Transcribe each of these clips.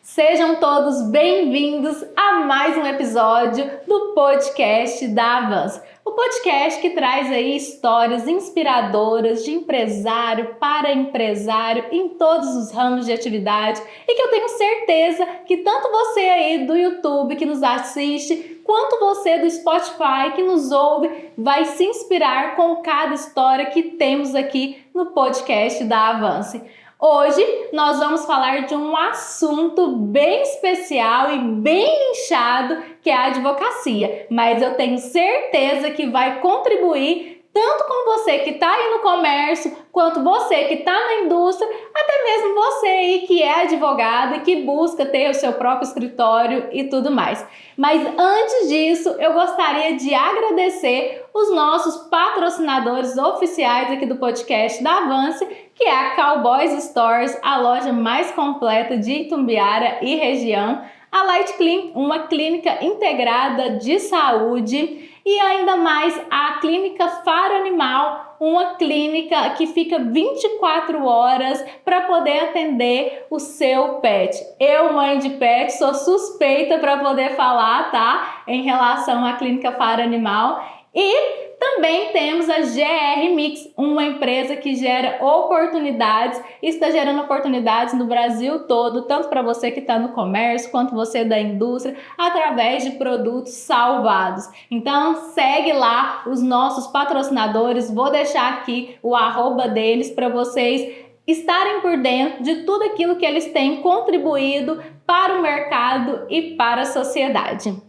Sejam todos bem-vindos a mais um episódio do podcast da Avança. O podcast que traz aí histórias inspiradoras de empresário para empresário em todos os ramos de atividade e que eu tenho certeza que tanto você aí do YouTube que nos assiste, quanto você do Spotify que nos ouve, vai se inspirar com cada história que temos aqui no podcast da Avance. Hoje nós vamos falar de um assunto bem especial e bem nichado, que é a advocacia, mas eu tenho certeza que vai contribuir tanto com você que está aí no comércio, quanto você que está na indústria, até mesmo você aí que é advogado e que busca ter o seu próprio escritório e tudo mais. Mas antes disso, eu gostaria de agradecer os nossos patrocinadores oficiais aqui do podcast da Avance, que é a Cowboys Stores, a loja mais completa de Itumbiara e região, a Light Clean, uma clínica integrada de saúde, e ainda mais a Clínica Faro Animal, uma clínica que fica 24 horas para poder atender o seu pet. Eu, mãe de pet, sou suspeita para poder falar, tá? Em relação à Clínica Faro Animal. E também temos a GR Mix, uma empresa que gera oportunidades, está gerando oportunidades no Brasil todo, tanto para você que está no comércio, quanto você da indústria, através de produtos salvados. Então segue lá os nossos patrocinadores, vou deixar aqui o @ deles para vocês estarem por dentro de tudo aquilo que eles têm contribuído para o mercado e para a sociedade.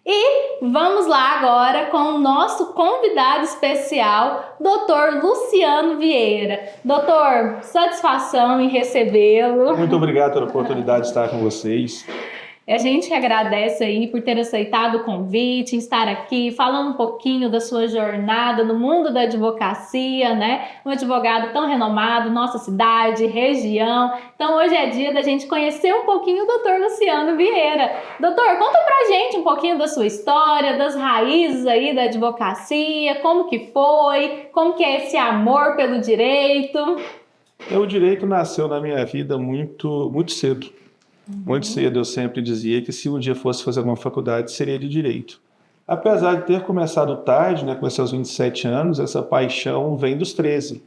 E vamos lá agora com o nosso convidado especial, Dr. Luciano Vieira. Doutor, satisfação em recebê-lo. Muito obrigado pela oportunidade de estar com vocês. A gente agradece aí por ter aceitado o convite, estar aqui falando um pouquinho da sua jornada no mundo da advocacia, né? Um advogado tão renomado, nossa cidade, região. Então hoje é dia da gente conhecer um pouquinho o Dr. Luciano Vieira. Doutor, conta pra gente um pouquinho da sua história, das raízes aí da advocacia, como que foi, como que é esse amor pelo direito. O direito nasceu na minha vida muito cedo. Muito cedo eu sempre dizia que se um dia fosse fazer alguma faculdade seria de direito. Apesar de ter começado tarde, né, comecei aos 27 anos, essa paixão vem dos 13.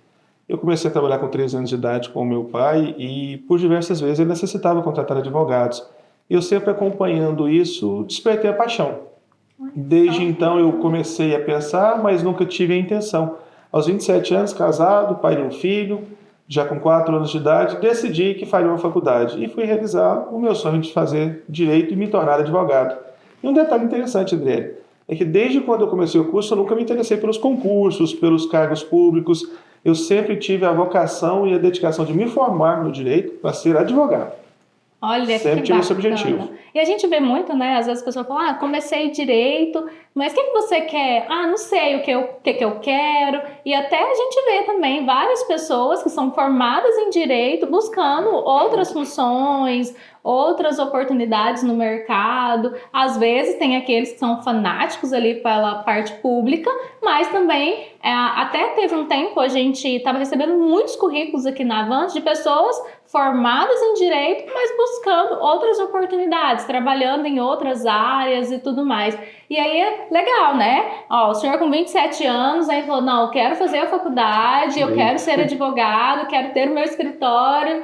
Eu comecei a trabalhar com 13 anos de idade com o meu pai e por diversas vezes ele necessitava contratar advogados. Eu sempre acompanhando isso, despertei a paixão. Desde então eu comecei a pensar, mas nunca tive a intenção. Aos 27 anos, casado, pai de um filho, já com 4 anos de idade, decidi que faria uma faculdade e fui realizar o meu sonho de fazer direito e me tornar advogado. E um detalhe interessante, André, é que desde quando eu comecei o curso eu nunca me interessei pelos concursos, pelos cargos públicos. Eu sempre tive a vocação e a dedicação de me formar no direito para ser advogado. Olha, sempre tive esse objetivo. E a gente vê muito, né? Às vezes a pessoa fala, comecei direito, mas o que você quer? Não sei o que eu quero. E até a gente vê também várias pessoas que são formadas em direito buscando outras funções, outras oportunidades no mercado. Às vezes tem aqueles que são fanáticos ali pela parte pública, mas também até teve um tempo a gente estava recebendo muitos currículos aqui na Avante de pessoas formadas em direito, mas buscando outras oportunidades, trabalhando em outras áreas e tudo mais. E aí é legal, né? O senhor com 27 anos aí falou, não, eu quero fazer a faculdade, eu quero ser advogado, quero ter o meu escritório.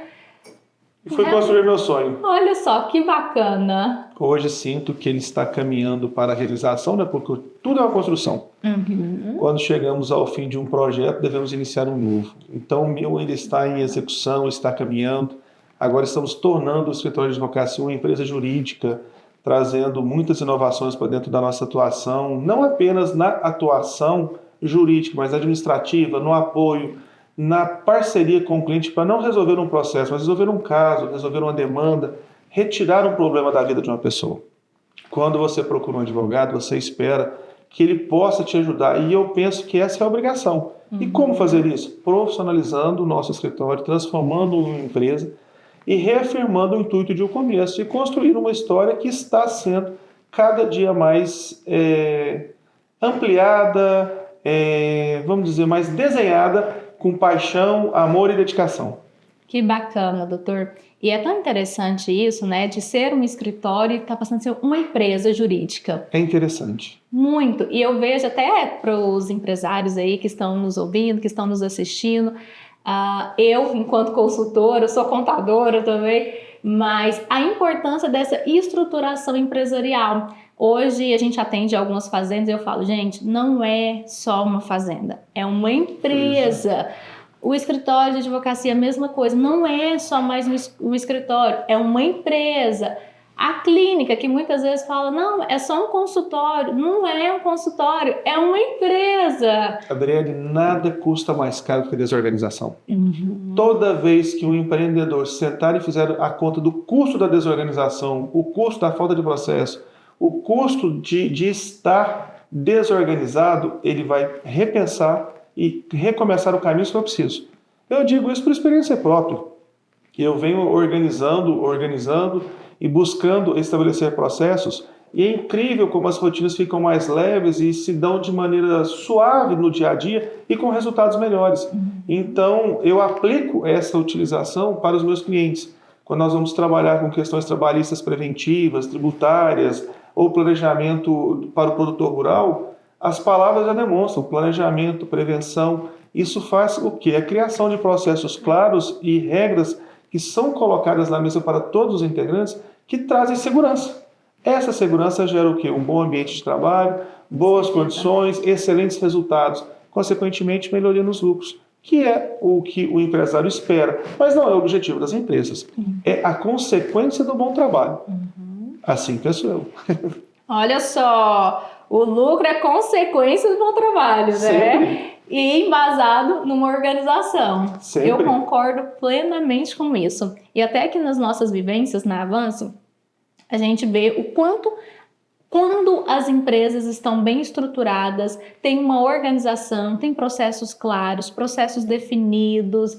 E foi construir meu sonho. Olha só, que bacana. Hoje sinto que ele está caminhando para a realização, né? Porque tudo é uma construção. Uhum. Quando chegamos ao fim de um projeto, devemos iniciar um novo. Então, o meu ainda está em execução, está caminhando. Agora estamos tornando o escritório de advocacia uma empresa jurídica, trazendo muitas inovações para dentro da nossa atuação, não apenas na atuação jurídica, mas administrativa, no apoio, na parceria com o cliente para não resolver um processo, mas resolver um caso, resolver uma demanda, retirar um problema da vida de uma pessoa. Quando você procura um advogado, você espera que ele possa te ajudar, e eu penso que essa é a obrigação. E como fazer isso? Profissionalizando o nosso escritório, transformando uma empresa e reafirmando o intuito de um começo e construir uma história que está sendo cada dia mais ampliada, vamos dizer, mais desenhada com paixão, amor e dedicação. Que bacana, doutor. E é tão interessante isso, né, de ser um escritório e estar passando a ser uma empresa jurídica. É interessante. Muito. E eu vejo até para os empresários aí que estão nos ouvindo, que estão nos assistindo, eu, enquanto consultora, sou contadora também, mas a importância dessa estruturação empresarial. Hoje a gente atende algumas fazendas e eu falo, gente, não é só uma fazenda, é uma empresa. O escritório de advocacia é a mesma coisa, não é só mais um escritório, é uma empresa. A clínica, que muitas vezes fala, não, é só um consultório. Não é um consultório, é uma empresa. Adriele, nada custa mais caro que a desorganização. Toda vez que um empreendedor sentar e fizer a conta do custo da desorganização, o custo da falta de processo, o custo de estar desorganizado, ele vai repensar e recomeçar o caminho se for preciso. Eu digo isso por experiência própria. Eu venho organizando e buscando estabelecer processos, e é incrível como as rotinas ficam mais leves e se dão de maneira suave no dia a dia e com resultados melhores. Então, eu aplico essa utilização para os meus clientes. Quando nós vamos trabalhar com questões trabalhistas preventivas, tributárias ou planejamento para o produtor rural, as palavras já demonstram planejamento, prevenção. Isso faz o quê? A criação de processos claros e regras que são colocadas na mesa para todos os integrantes que trazem segurança. Essa segurança gera o quê? Um bom ambiente de trabalho, boas condições, excelentes resultados, consequentemente melhoria nos lucros, que é o que o empresário espera, mas não é o objetivo das empresas. É a consequência do bom trabalho. Assim penso eu. Olha só, o lucro é consequência do bom trabalho, né? Sempre. E embasado numa organização. Sempre. Eu concordo plenamente com isso. E até que nas nossas vivências na Avanço, a gente vê o quanto, quando as empresas estão bem estruturadas, tem uma organização, tem processos claros, processos definidos,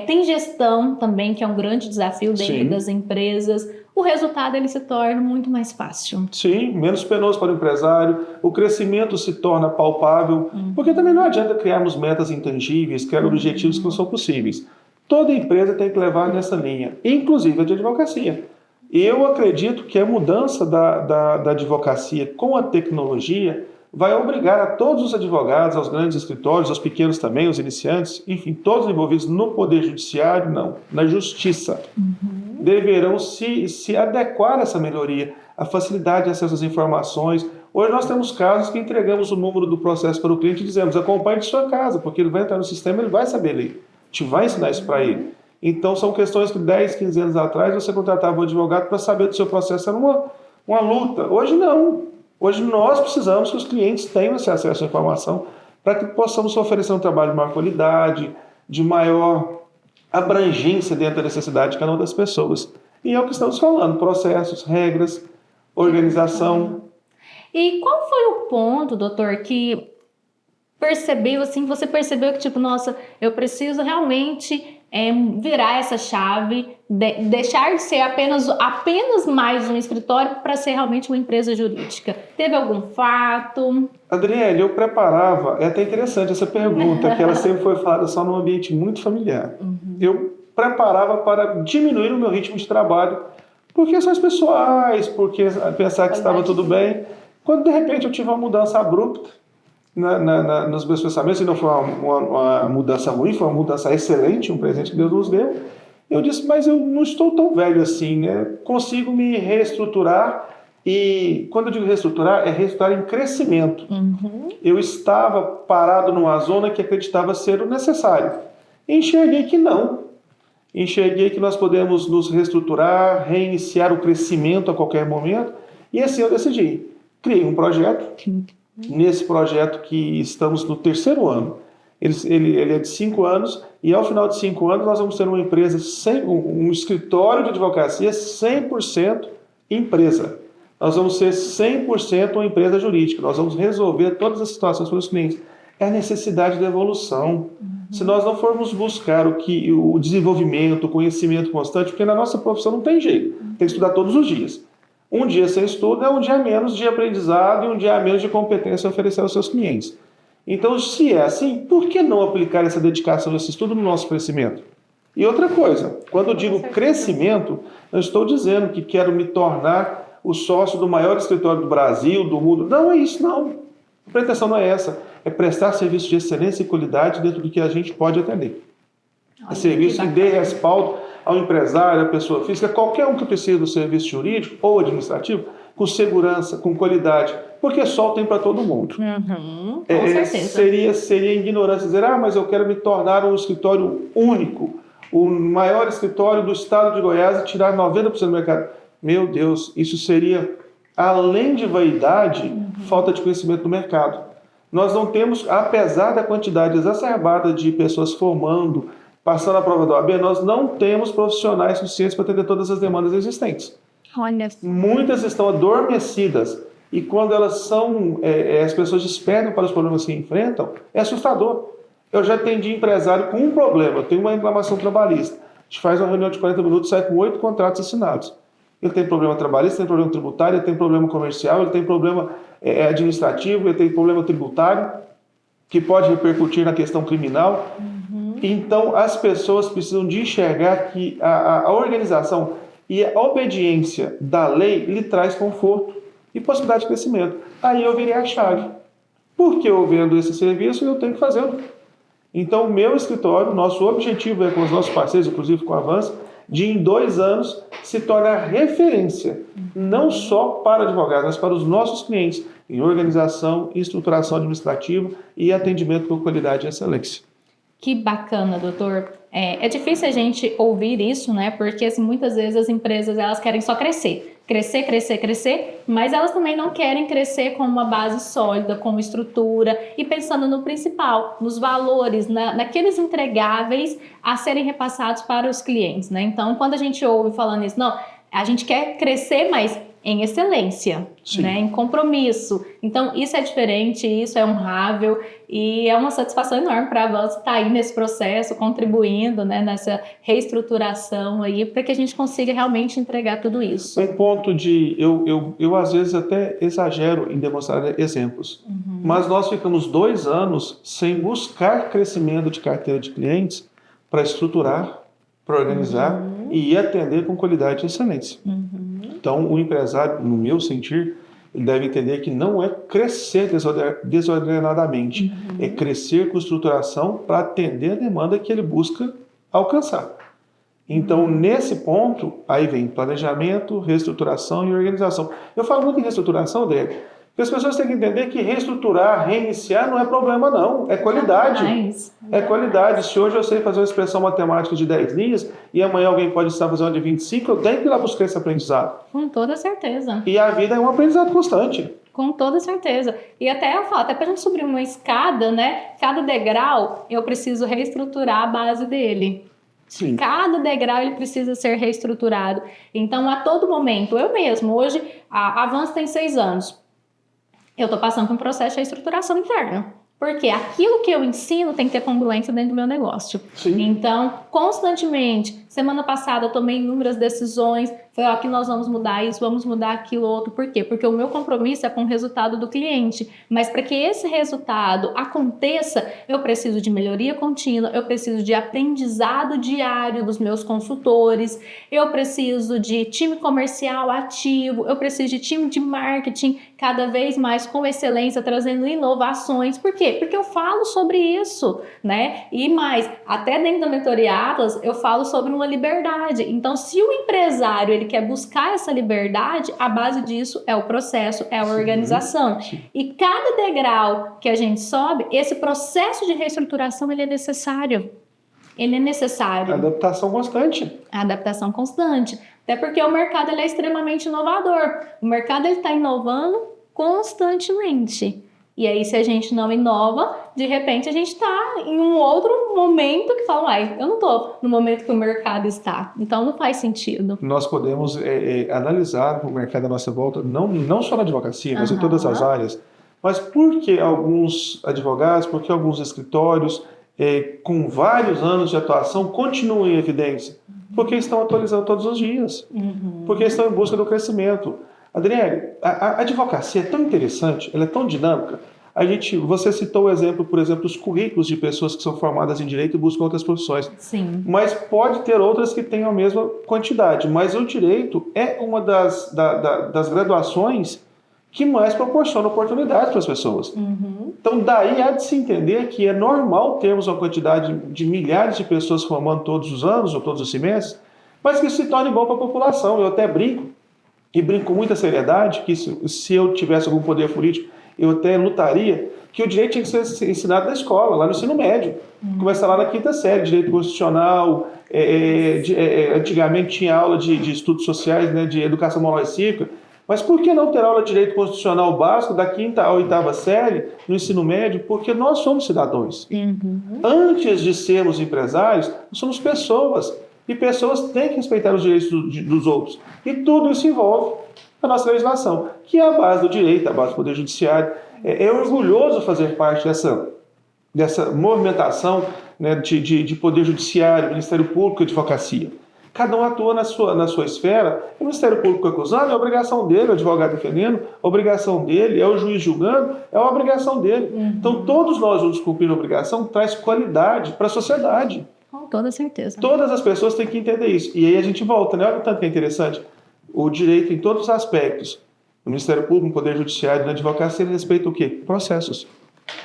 tem gestão também, que é um grande desafio dentro das empresas, o resultado ele se torna muito mais fácil. Sim, menos penoso para o empresário, o crescimento se torna palpável, porque também não adianta criarmos metas intangíveis, criar objetivos que não são possíveis. Toda empresa tem que levar nessa linha, inclusive a de advocacia. Eu acredito que a mudança da advocacia com a tecnologia vai obrigar a todos os advogados, aos grandes escritórios, aos pequenos também, os iniciantes, enfim, todos envolvidos no Poder Judiciário, não, na Justiça, deverão se adequar a essa melhoria, a facilidade de acesso às informações. Hoje nós temos casos que entregamos o número do processo para o cliente e dizemos, acompanhe de sua casa, porque ele vai entrar no sistema, ele vai saber ler, a gente vai ensinar isso para ele. Então são questões que 10, 15 anos atrás você contratava um advogado para saber do seu processo, era uma luta. Hoje não. Hoje nós precisamos que os clientes tenham esse acesso à informação para que possamos oferecer um trabalho de maior qualidade, de maior abrangência dentro da necessidade de cada uma das pessoas. E é o que estamos falando, processos, regras, organização. E qual foi o ponto, doutor, que percebeu, assim, você percebeu que, tipo, nossa, eu preciso realmente virar essa chave, deixar de ser apenas mais um escritório para ser realmente uma empresa jurídica? Teve algum fato? Adriele, eu preparava, é até interessante essa pergunta, que ela sempre foi falada só num ambiente muito familiar. Eu preparava para diminuir o meu ritmo de trabalho, por questões pessoais, pensar que estava tudo bem. Quando de repente eu tive uma mudança abrupta nos meus pensamentos, e não foi uma mudança ruim, foi uma mudança excelente, um presente que Deus nos deu, eu disse, mas eu não estou tão velho assim, né? Consigo me reestruturar, e quando eu digo reestruturar, é reestruturar em crescimento. Eu estava parado numa zona que acreditava ser o necessário. Enxerguei que não. Enxerguei que nós podemos nos reestruturar, reiniciar o crescimento a qualquer momento, e assim eu decidi. Criei um projeto. Nesse projeto que estamos no 3º ano, ele é de 5 anos, e ao final de 5 anos nós vamos ter uma empresa, um escritório de advocacia 100% empresa. Nós vamos ser 100% uma empresa jurídica, nós vamos resolver todas as situações para os clientes. É a necessidade da evolução. Se nós não formos buscar o desenvolvimento, o conhecimento constante, porque na nossa profissão não tem jeito, tem que estudar todos os dias. Um dia sem estudo é um dia a menos de aprendizado e um dia a menos de competência a oferecer aos seus clientes. Então, se é assim, por que não aplicar essa dedicação, esse estudo no nosso crescimento? E outra coisa, quando eu digo crescimento, eu estou dizendo que quero me tornar o sócio do maior escritório do Brasil, do mundo. Não é isso, não. A pretensão não é essa. É prestar serviço de excelência e qualidade dentro do que a gente pode atender. É serviço que dê respaldo ao empresário, à pessoa física, qualquer um que precise do serviço jurídico ou administrativo, com segurança, com qualidade, porque sol tem para todo mundo. Com certeza. Seria ignorância dizer, mas eu quero me tornar um escritório único, o maior escritório do estado de Goiás e tirar 90% do mercado. Meu Deus, isso seria, além de vaidade, falta de conhecimento do mercado. Nós não temos, apesar da quantidade exacerbada de pessoas formando, passando a prova da OAB, nós não temos profissionais suficientes para atender todas as demandas existentes. Olha. Muitas estão adormecidas e quando elas são, as pessoas despertam para os problemas que enfrentam, é assustador. Eu já atendi empresário com um problema, eu tenho uma reclamação trabalhista. A gente faz uma reunião de 40 minutos, sai com 8 contratos assinados. Ele tem problema trabalhista, tem problema tributário, ele tem problema comercial, ele tem problema administrativo, ele tem problema tributário, que pode repercutir na questão criminal. Então, as pessoas precisam de enxergar que a organização e a obediência da lei lhe traz conforto e possibilidade de crescimento. Aí eu virei a chave. Porque eu vendo esse serviço, eu tenho que fazê-lo. Então, o meu escritório, nosso objetivo é com os nossos parceiros, inclusive com a Avance, de em 2 anos se tornar referência, não só para advogados, mas para os nossos clientes, em organização, estruturação administrativa e atendimento com qualidade e excelência. Que bacana, doutor. É difícil a gente ouvir isso, né? Porque assim, muitas vezes as empresas elas querem só crescer, mas elas também não querem crescer com uma base sólida, com uma estrutura e pensando no principal, nos valores, naqueles entregáveis a serem repassados para os clientes, né? Então, quando a gente ouve falando isso, não, a gente quer crescer, mas em excelência, né? Em compromisso. Então, isso é diferente, isso é honrável e é uma satisfação enorme para a Avance estar aí nesse processo, contribuindo, né, nessa reestruturação aí, para que a gente consiga realmente entregar tudo isso. Um ponto de... Eu às vezes até exagero em demonstrar exemplos, mas nós ficamos 2 anos sem buscar crescimento de carteira de clientes para estruturar, para organizar e atender com qualidade e excelência. Então, o empresário, no meu sentir, ele deve entender que não é crescer desordenadamente, é crescer com estruturação para atender a demanda que ele busca alcançar. Então, nesse ponto, aí vem planejamento, reestruturação e organização. Eu falo muito em reestruturação, Débora, porque as pessoas têm que entender que reestruturar, reiniciar não é problema não, é qualidade. É qualidade. Se hoje eu sei fazer uma expressão matemática de 10 linhas e amanhã alguém pode estar fazendo de 25, eu tenho que ir lá buscar esse aprendizado. Com toda certeza. E a vida é um aprendizado constante. Com toda certeza. E até eu falo, até para a gente subir uma escada, né? Cada degrau eu preciso reestruturar a base dele. Sim. Cada degrau ele precisa ser reestruturado. Então, a todo momento, eu mesmo, hoje, a Avance tem 6 anos. Eu estou passando por um processo de reestruturação interna. Porque aquilo que eu ensino tem que ter congruência dentro do meu negócio. Sim. Então, constantemente, semana passada eu tomei inúmeras decisões. Falei, aqui nós vamos mudar isso, vamos mudar aquilo outro. Por quê? Porque o meu compromisso é com o resultado do cliente. Mas para que esse resultado aconteça, eu preciso de melhoria contínua, eu preciso de aprendizado diário dos meus consultores, eu preciso de time comercial ativo, eu preciso de time de marketing cada vez mais com excelência, trazendo inovações. Por quê? Porque eu falo sobre isso, né? E mais, até dentro da mentoria Atlas, eu falo sobre uma liberdade. Então, se o empresário ele quer buscar essa liberdade, a base disso é o processo, é a organização. Sim. E cada degrau que a gente sobe, esse processo de reestruturação ele é necessário. Ele é necessário. Adaptação constante. A adaptação constante. Até porque o mercado ele é extremamente inovador. O mercado está inovando constantemente. E aí, se a gente não inova, de repente a gente está em um outro momento que fala, eu não estou no momento que o mercado está. Então, não faz sentido. Nós podemos analisar o mercado à nossa volta, não só na advocacia, mas em todas as áreas. Mas por que alguns advogados, por que alguns escritórios com vários anos de atuação continuam em evidência? Porque estão atualizando todos os dias. Porque estão em busca do crescimento. Adriele, a advocacia é tão interessante, ela é tão dinâmica. Você citou o exemplo, por exemplo, dos currículos de pessoas que são formadas em direito e buscam outras profissões. Sim. Mas pode ter outras que tenham a mesma quantidade. Mas o direito é uma das graduações que mais proporciona oportunidades para as pessoas. Então, daí há de se entender que é normal termos uma quantidade de milhares de pessoas formando todos os anos ou todos os semestres, mas que isso se torne bom para a população. Eu até brinco, e brinco com muita seriedade, que se eu tivesse algum poder político, eu até lutaria, que o direito tinha que ser ensinado na escola, lá no ensino médio. Começa lá na 5ª série, direito constitucional, antigamente tinha aula de estudos sociais, né, de educação moral e cívica, mas por que não ter aula de direito constitucional básico da 5ª à 8ª série no ensino médio? Porque nós somos cidadãos. Antes de sermos empresários, nós somos pessoas. E pessoas têm que respeitar os direitos dos outros. E tudo isso envolve a nossa legislação, que é a base do direito, a base do poder judiciário. É orgulhoso fazer parte dessa movimentação, né, de poder judiciário, Ministério Público e advocacia. Cada um atua na sua esfera. O Ministério Público acusando, é obrigação dele, o advogado defendendo, a obrigação dele, é o juiz julgando, é uma obrigação dele. Então, todos nós juntos cumprir a obrigação traz qualidade para a sociedade. Com toda certeza. Todas as pessoas têm que entender isso. E aí a gente volta, né? Olha o tanto que é interessante. O direito em todos os aspectos. O Ministério Público, o Poder Judiciário, na advocacia, ele respeita o quê? Processos.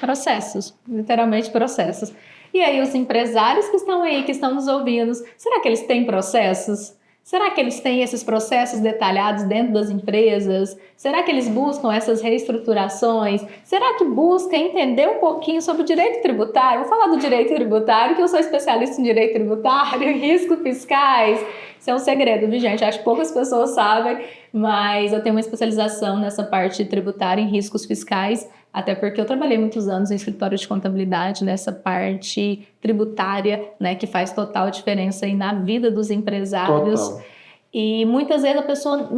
Processos. Literalmente processos. E aí os empresários que estão aí, que estão nos ouvindo, será que eles têm processos? Será que eles têm esses processos detalhados dentro das empresas? Será que eles buscam essas reestruturações? Será que busca entender um pouquinho sobre o direito tributário? Vou falar do direito tributário, que eu sou especialista em direito tributário, em riscos fiscais. Isso é um segredo, viu, gente? Acho que poucas pessoas sabem, mas eu tenho uma especialização nessa parte tributária em riscos fiscais, até porque eu trabalhei muitos anos em escritório de contabilidade, nessa parte tributária, né, que faz total diferença aí na vida dos empresários. Total. E muitas vezes a pessoa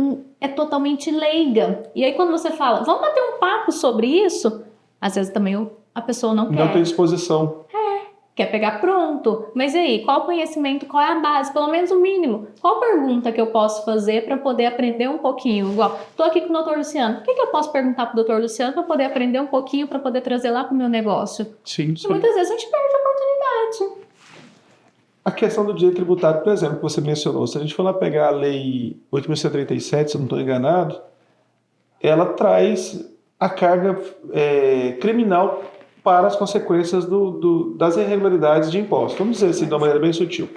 é totalmente leiga. E aí quando você fala, vamos bater um papo sobre isso, às vezes também a pessoa não quer. Não tem disposição. Quer pegar pronto. Mas e aí, qual o conhecimento, qual é a base, pelo menos o mínimo? Qual pergunta que eu posso fazer para poder aprender um pouquinho? Igual, estou aqui com o doutor Luciano. O que eu posso perguntar para o doutor Luciano para poder aprender um pouquinho, para poder trazer lá para o meu negócio? Sim. E muitas vezes a gente perde a oportunidade. A questão do direito tributário, por exemplo, que você mencionou, se a gente for lá pegar a lei 8.137, se eu não estou enganado, ela traz a carga criminal para as consequências das irregularidades de impostos. Vamos dizer assim, de uma maneira bem sutil.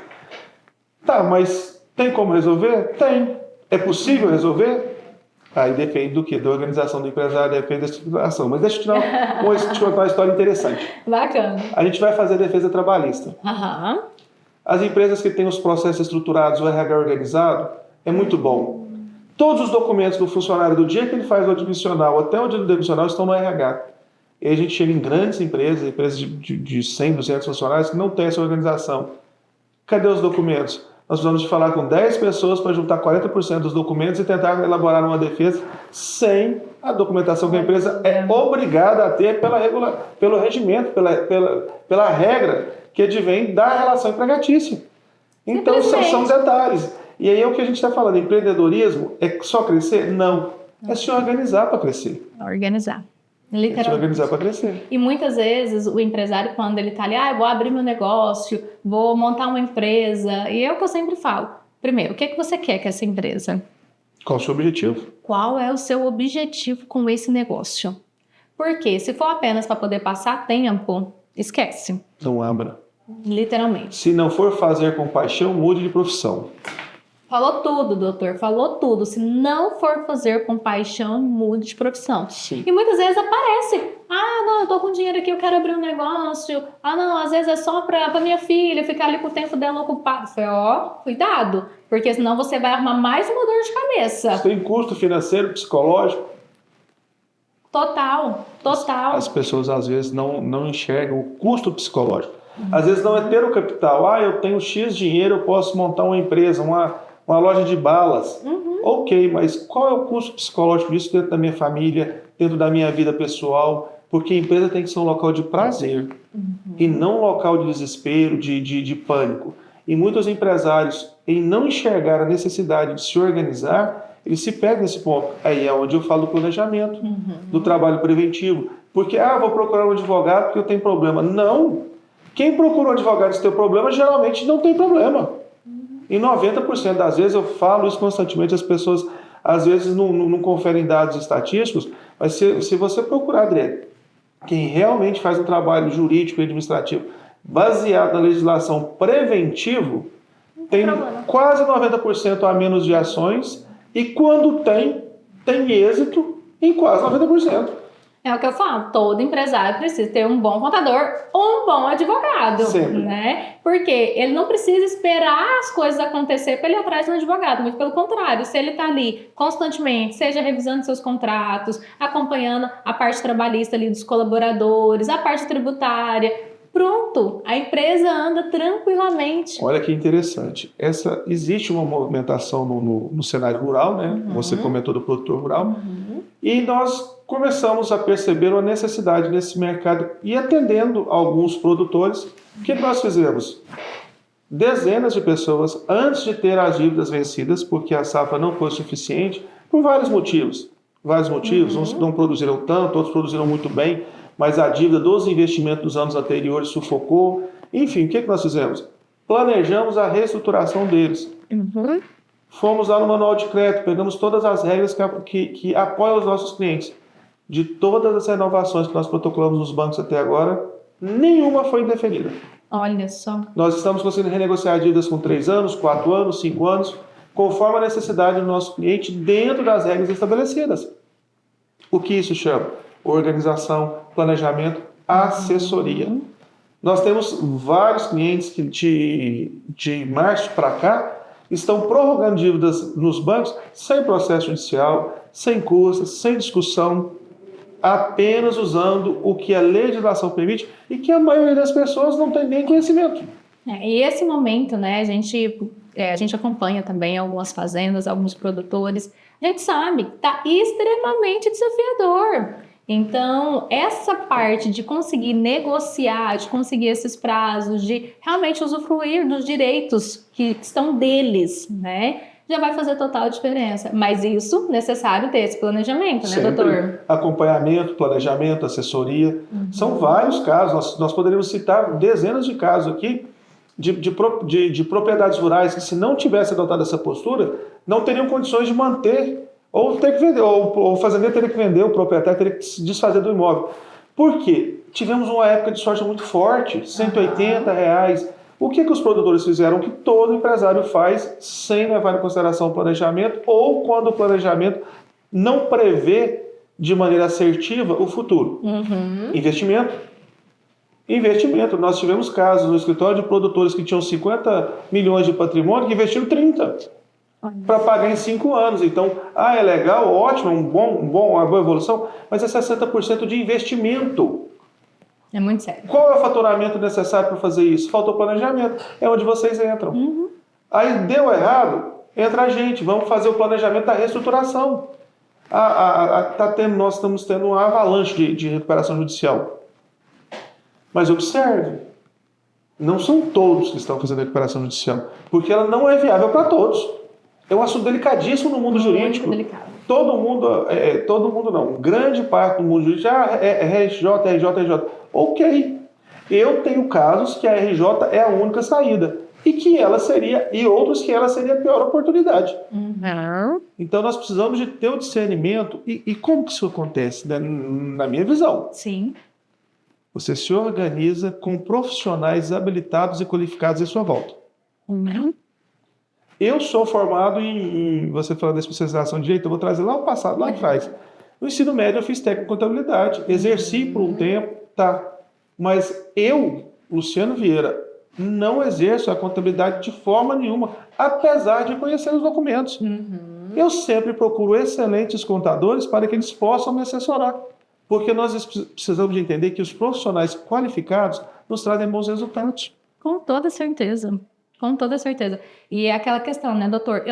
Tá, mas tem como resolver? Tem. É possível resolver? Aí depende do quê? Da organização do empresário, depende da estruturação. Mas deixa eu te contar uma história interessante. Bacana. A gente vai fazer a defesa trabalhista. As empresas que têm os processos estruturados, o RH organizado, é muito bom. Todos os documentos do funcionário, do dia que ele faz o admissional até o dia do demissional, estão no RH. E a gente chega em grandes empresas de 100, 200 funcionários que não têm essa organização. Cadê os documentos? Nós precisamos de falar com 10 pessoas para juntar 40% dos documentos e tentar elaborar uma defesa sem a documentação que a empresa é obrigada a ter pelo regimento, pela regra que advém da relação empregatícia. Então, são detalhes. E aí é o que a gente está falando. Empreendedorismo é só crescer? Não. É se organizar para crescer. Organizar. Literalmente. Se organizar para crescer. E muitas vezes o empresário, quando ele está ali, eu vou abrir meu negócio, vou montar uma empresa, e é o que eu sempre falo. Primeiro, o que é que você quer com essa empresa? Qual o seu objetivo? Qual é o seu objetivo com esse negócio? Porque se for apenas para poder passar tempo, esquece. Não abra. Literalmente. Se não for fazer com paixão, mude de profissão. Falou tudo, doutor, falou tudo. Se não for fazer com paixão, mude de profissão. Sim. E muitas vezes aparece. Ah, não, eu tô com dinheiro aqui, eu quero abrir um negócio. Ah, não, às vezes é só pra minha filha ficar ali com o tempo dela ocupado. Falei, cuidado, porque senão você vai arrumar mais uma dor de cabeça. Tem custo financeiro, psicológico. Total. As pessoas às vezes não enxergam o custo psicológico. Às vezes não é ter o capital. Eu tenho X dinheiro, eu posso montar uma empresa, uma loja de balas. Ok, mas qual é o custo psicológico disso dentro da minha família, dentro da minha vida pessoal? Porque a empresa tem que ser um local de prazer e não um local de desespero, de pânico. E muitos empresários, em não enxergar a necessidade de se organizar, eles se perdem nesse ponto. Aí é onde eu falo do planejamento, do trabalho preventivo. Porque, vou procurar um advogado porque eu tenho problema. Não. Quem procura um advogado e tem problema, geralmente não tem problema. Em 90% das vezes, eu falo isso constantemente, as pessoas às vezes não conferem dados estatísticos, mas se você procurar, Adriane, quem realmente faz um trabalho jurídico e administrativo baseado na legislação preventivo, tem quase 90% a menos de ações e quando tem êxito em quase 90%. É o que eu falo, todo empresário precisa ter um bom contador ou um bom advogado, Sempre. Né? Porque ele não precisa esperar as coisas acontecer para ele ir atrás de um advogado, muito pelo contrário, se ele está ali constantemente, seja revisando seus contratos, acompanhando a parte trabalhista ali dos colaboradores, a parte tributária, pronto, a empresa anda tranquilamente. Olha que interessante. Existe uma movimentação no cenário rural, né? Você comentou do produtor rural. E nós começamos a perceber uma necessidade nesse mercado e atendendo alguns produtores. O que nós fizemos? Dezenas de pessoas, antes de ter as dívidas vencidas, porque a safra não foi suficiente, por vários motivos. Uns não produziram tanto, outros produziram muito bem, mas a dívida dos investimentos dos anos anteriores sufocou. Enfim, o que nós fizemos? Planejamos a reestruturação deles. Fomos lá no manual de crédito, pegamos todas as regras que apoiam os nossos clientes. De todas as renovações que nós protocolamos nos bancos até agora, nenhuma foi indeferida. Olha só. Nós estamos conseguindo renegociar dívidas com 3 anos, 4 anos, 5 anos, conforme a necessidade do nosso cliente dentro das regras estabelecidas. O que isso chama? Organização, planejamento, assessoria. Nós temos vários clientes que de março para cá estão prorrogando dívidas nos bancos sem processo judicial, sem custas, sem discussão, apenas usando o que a legislação permite e que a maioria das pessoas não tem nem conhecimento. E esse momento, né, a gente acompanha também algumas fazendas, alguns produtores, a gente sabe que está extremamente desafiador. Então, essa parte de conseguir negociar, de conseguir esses prazos, de realmente usufruir dos direitos que são deles, né? Já vai fazer total diferença. Mas isso, necessário ter esse planejamento, né, doutor? Acompanhamento, planejamento, assessoria. São vários casos. Nós poderíamos citar dezenas de casos aqui de propriedades rurais que, se não tivesse adotado essa postura, não teriam condições de manter, ou ter que vender, ou o fazendeiro teria que vender, o proprietário teria que se desfazer do imóvel. Por quê? Tivemos uma época de soja muito forte, R$180. O que os produtores fizeram? O que todo empresário faz sem levar em consideração o planejamento ou quando o planejamento não prevê de maneira assertiva o futuro. Investimento. Nós tivemos casos no escritório de produtores que tinham 50 milhões de patrimônio que investiram 30 para pagar em 5 anos. Então, é legal, ótimo, uma boa evolução, mas é 60% de investimento. É muito sério. Qual é o faturamento necessário para fazer isso? Faltou planejamento. É onde vocês entram. Aí deu errado, entra a gente. Vamos fazer o planejamento da reestruturação. Nós estamos tendo uma avalanche de recuperação judicial. Mas observe, não são todos que estão fazendo recuperação judicial, porque ela não é viável para todos. É um assunto delicadíssimo no mundo jurídico. Muito delicado. Todo mundo não. Grande parte do mundo jurídico é RJ. Ok. Eu tenho casos que a RJ é a única saída. E outros que ela seria a pior oportunidade. Então nós precisamos de ter o discernimento. E como que isso acontece? Na minha visão. Sim. Você se organiza com profissionais habilitados e qualificados à sua volta. Eu sou formado você falando da especialização de direito, eu vou trazer lá o passado, lá atrás. No ensino médio eu fiz técnico em contabilidade, exerci por um tempo, mas eu, Luciano Vieira, não exerço a contabilidade de forma nenhuma, apesar de conhecer os documentos. Eu sempre procuro excelentes contadores para que eles possam me assessorar, porque nós precisamos de entender que os profissionais qualificados nos trazem bons resultados. Com toda certeza. Com toda certeza. E é aquela questão, né, doutor?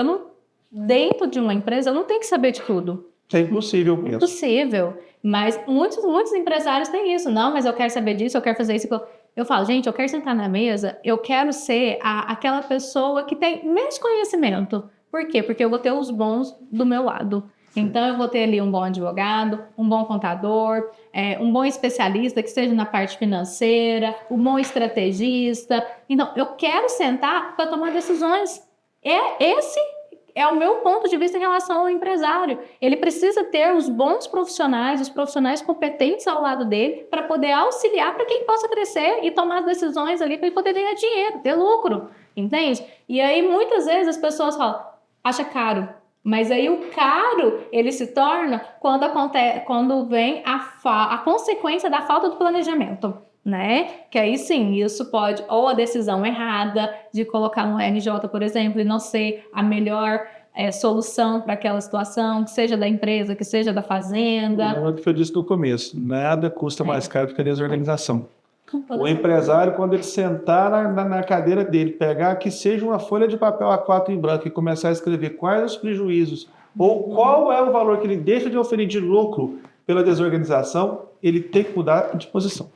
Dentro de uma empresa, eu não tenho que saber de tudo. É impossível mesmo. Impossível. Mas muitos empresários têm isso. Não, mas eu quero saber disso, eu quero fazer isso. Eu falo, gente, eu quero sentar na mesa, eu quero ser aquela pessoa que tem menos conhecimento. Por quê? Porque eu vou ter os bons do meu lado. Então, eu vou ter ali um bom advogado, um bom contador, um bom especialista que esteja na parte financeira, um bom estrategista. Então, eu quero sentar para tomar decisões. Esse é o meu ponto de vista em relação ao empresário. Ele precisa ter os bons profissionais, os profissionais competentes ao lado dele para poder auxiliar para que ele possa crescer e tomar as decisões ali para ele poder ganhar dinheiro, ter lucro, entende? E aí, muitas vezes, as pessoas falam, acha caro. Mas aí o caro, ele se torna quando vem a consequência da falta do planejamento, né? Que aí sim, isso pode, ou a decisão errada de colocar no RJ, por exemplo, e não ser a melhor solução para aquela situação, que seja da empresa, que seja da fazenda. É o que eu disse no começo, nada custa mais caro do que a desorganização. O empresário, quando ele sentar na cadeira dele, pegar que seja uma folha de papel A4 em branco e começar a escrever quais os prejuízos ou qual é o valor que ele deixa de oferir de lucro pela desorganização, ele tem que mudar de posição.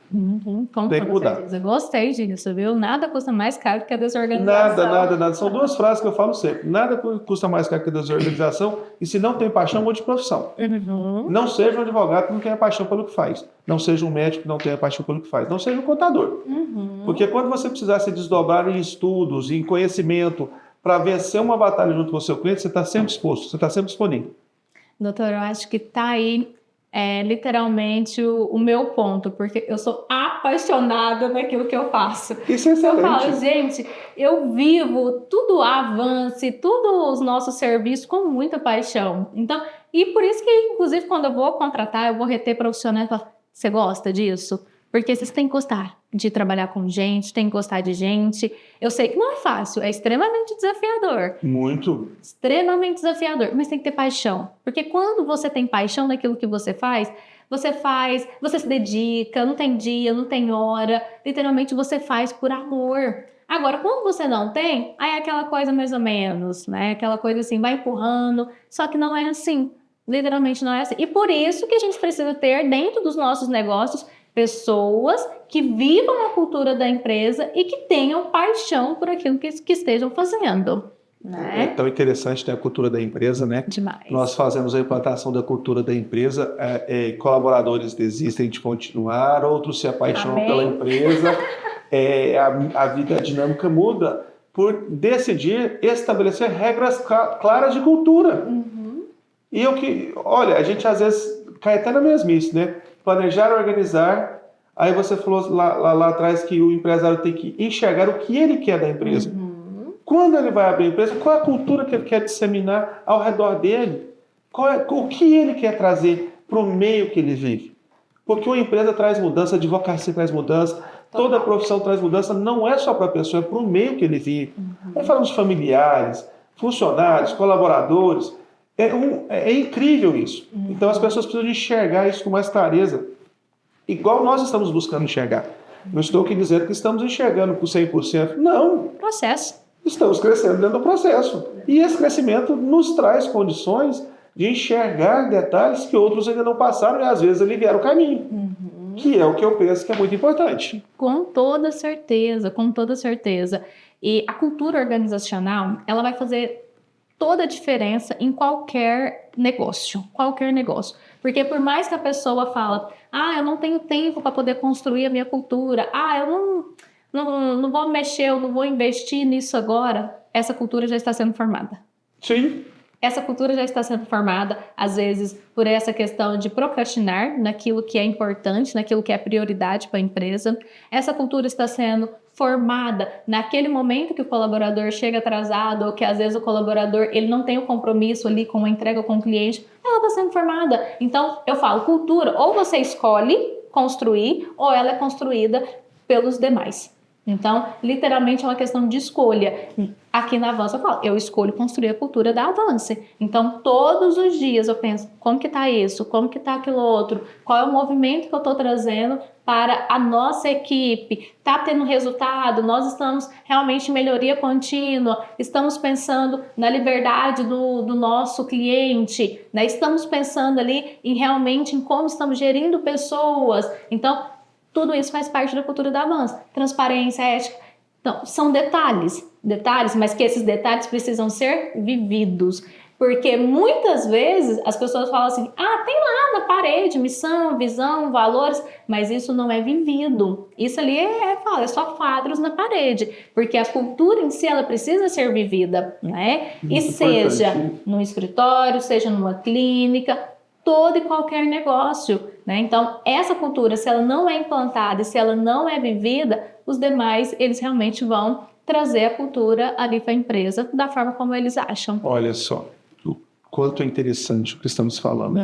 Tem que mudar. Eu gostei disso, viu? Nada custa mais caro que a desorganização. Nada. São duas frases que eu falo sempre. Nada custa mais caro que a desorganização e se não tem paixão, mude de profissão. Não seja um advogado que não tenha paixão pelo que faz. Não seja um médico que não tenha paixão pelo que faz. Não seja um contador. Porque quando você precisar se desdobrar em estudos, em conhecimento, para vencer uma batalha junto com o seu cliente, você está sempre disposto, você está sempre disponível. Doutor, eu acho que está aí literalmente o meu ponto, porque eu sou apaixonada naquilo que eu faço. Isso é excelente. Eu falo, gente, eu vivo tudo Avance, todos os nossos serviços com muita paixão. Então, e por isso que, inclusive, quando eu vou contratar, eu vou reter profissionais e falo, você gosta disso? Porque vocês têm que gostar de trabalhar com gente, tem que gostar de gente. Eu sei que não é fácil, é extremamente desafiador. Muito. Extremamente desafiador, mas tem que ter paixão. Porque quando você tem paixão naquilo que você se dedica, não tem dia, não tem hora. Literalmente você faz por amor. Agora, quando você não tem, aí é aquela coisa mais ou menos, né? Aquela coisa assim, vai empurrando, só que não é assim. Literalmente não é assim. E por isso que a gente precisa ter dentro dos nossos negócios pessoas que vivam a cultura da empresa e que tenham paixão por aquilo que estejam fazendo. Né? É tão interessante, né, a cultura da empresa, né? Demais. Nós fazemos a implantação da cultura da empresa, colaboradores desistem de continuar, outros se apaixonam pela empresa, a vida dinâmica muda por decidir estabelecer regras claras de cultura. E olha, a gente às vezes cai até na mesmice, né? Planejar, organizar, aí você falou lá atrás que o empresário tem que enxergar o que ele quer da empresa. Quando ele vai abrir a empresa, qual é a cultura que ele quer disseminar ao redor dele? O que ele quer trazer para o meio que ele vive? Porque uma empresa traz mudança, a advocacia traz mudança, toda a profissão traz mudança, não é só para a pessoa, é para o meio que ele vive. Nós falamos de familiares, funcionários, colaboradores. É incrível isso. Então as pessoas precisam de enxergar isso com mais clareza, igual nós estamos buscando enxergar. Não estou aqui dizendo que estamos enxergando com 100%. Não. Processo. Estamos crescendo dentro do processo. E esse crescimento nos traz condições de enxergar detalhes que outros ainda não passaram e às vezes aliviar o caminho. Que é o que eu penso que é muito importante. Com toda certeza, com toda certeza. E a cultura organizacional, ela vai fazer toda a diferença em qualquer negócio. Porque por mais que a pessoa fala, eu não tenho tempo para poder construir a minha cultura, eu não vou mexer, eu não vou investir nisso agora, essa cultura já está sendo formada. Sim. Essa cultura já está sendo formada, às vezes, por essa questão de procrastinar naquilo que é importante, naquilo que é prioridade para a empresa. Essa cultura está sendo formada naquele momento que o colaborador chega atrasado ou que, às vezes, o colaborador ele não tem o compromisso ali com a entrega com o cliente. Ela está sendo formada. Então, eu falo, cultura, ou você escolhe construir, ou ela é construída pelos demais. Então, literalmente é uma questão de escolha. Aqui na Avance eu falo, eu escolho construir a cultura da Avance. Então, todos os dias eu penso, como que tá isso? Como que tá aquilo outro? Qual é o movimento que eu estou trazendo para a nossa equipe? Tá tendo resultado? Nós estamos realmente em melhoria contínua? Estamos pensando na liberdade do nosso cliente? Né? Estamos pensando ali em como estamos gerindo pessoas? Então, tudo isso faz parte da cultura da Avance. Transparência, ética. Então, são detalhes, mas que esses detalhes precisam ser vividos. Porque muitas vezes as pessoas falam assim, tem lá na parede missão, visão, valores, mas isso não é vivido. Isso ali é só quadros na parede, porque a cultura em si ela precisa ser vivida, né? E seja no escritório, seja numa clínica, todo e qualquer negócio, né? Então, essa cultura, se ela não é implantada e se ela não é vivida, os demais, eles realmente vão trazer a cultura ali para a empresa da forma como eles acham. Olha só, o quanto é interessante o que estamos falando.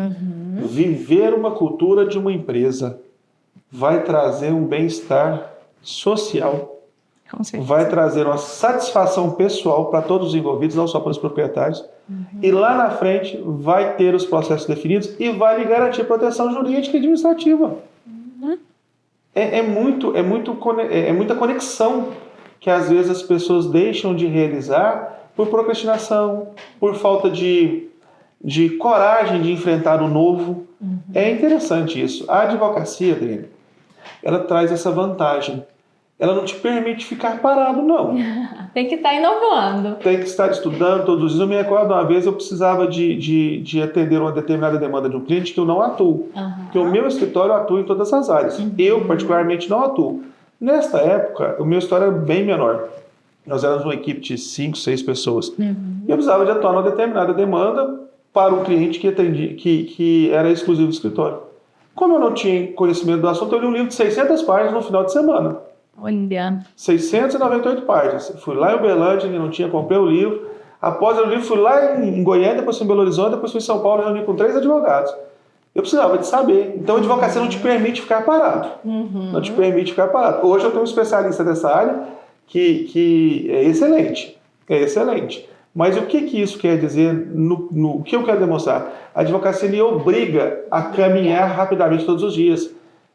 Viver uma cultura de uma empresa vai trazer um bem-estar social, vai trazer uma satisfação pessoal para todos os envolvidos, não só para os proprietários, e lá na frente vai ter os processos definidos e vai lhe garantir proteção jurídica e administrativa. É muita conexão que às vezes as pessoas deixam de realizar por procrastinação, por falta de coragem de enfrentar o novo. É interessante isso. A advocacia, Adriane, ela traz essa vantagem. Ela não te permite ficar parado, não. Tem que estar inovando. Tem que estar estudando todos os dias. Eu me recordo uma vez, eu precisava de atender uma determinada demanda de um cliente que eu não atuo. Porque o meu escritório atua em todas as áreas. Eu, particularmente, não atuo. Nesta época, o meu escritório era bem menor. Nós éramos uma equipe de 5, 6 pessoas. E eu precisava de atuar numa determinada demanda para um cliente que era exclusivo do escritório. Como eu não tinha conhecimento do assunto, eu li um livro de 600 páginas no final de semana. Olha. 698 páginas. Fui lá em Uberlândia, não tinha, comprei o livro. Após o livro, fui lá em Goiânia, depois fui em Belo Horizonte, depois fui em São Paulo, reuni com 3 advogados. Eu precisava de saber. Então, a advocacia não te permite ficar parado. Não te permite ficar parado. Hoje eu tenho um especialista dessa área que é excelente. É excelente. Mas o que isso quer dizer? O que eu quero demonstrar? A advocacia lhe obriga a caminhar rapidamente todos os dias.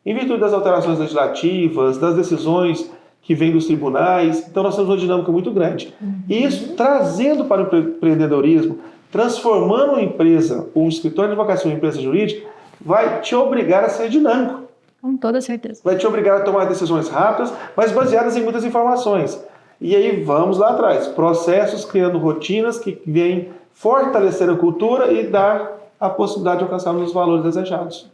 Em virtude das alterações legislativas, das decisões que vêm dos tribunais. Então, nós temos uma dinâmica muito grande. E isso, trazendo para o empreendedorismo, transformando uma empresa, um escritório de advocacia, uma empresa jurídica, vai te obrigar a ser dinâmico. Com toda certeza. Vai te obrigar a tomar decisões rápidas, mas baseadas em muitas informações. E aí vamos lá atrás. Processos criando rotinas que vêm fortalecer a cultura e dar a possibilidade de alcançarmos os valores desejados.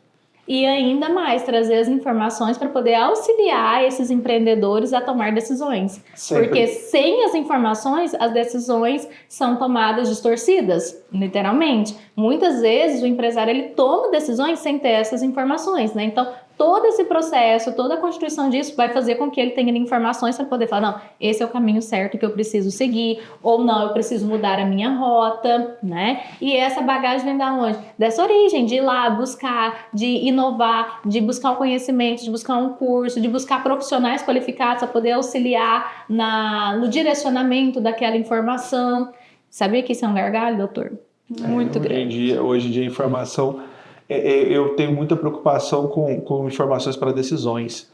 E ainda mais, trazer as informações para poder auxiliar esses empreendedores a tomar decisões. Sempre. Porque sem as informações, as decisões são tomadas distorcidas, literalmente. Muitas vezes o empresário ele toma decisões sem ter essas informações, né? Então, todo esse processo, toda a constituição disso vai fazer com que ele tenha informações para poder falar, não, esse é o caminho certo que eu preciso seguir, ou não, eu preciso mudar a minha rota, né? E essa bagagem vem da onde? Dessa origem, de ir lá buscar, de inovar, de buscar um conhecimento, de buscar um curso, de buscar profissionais qualificados para poder auxiliar no direcionamento daquela informação. Sabia que isso é um gargalo, doutor? Muito grande. Hoje em dia, a informação... eu tenho muita preocupação com informações para decisões.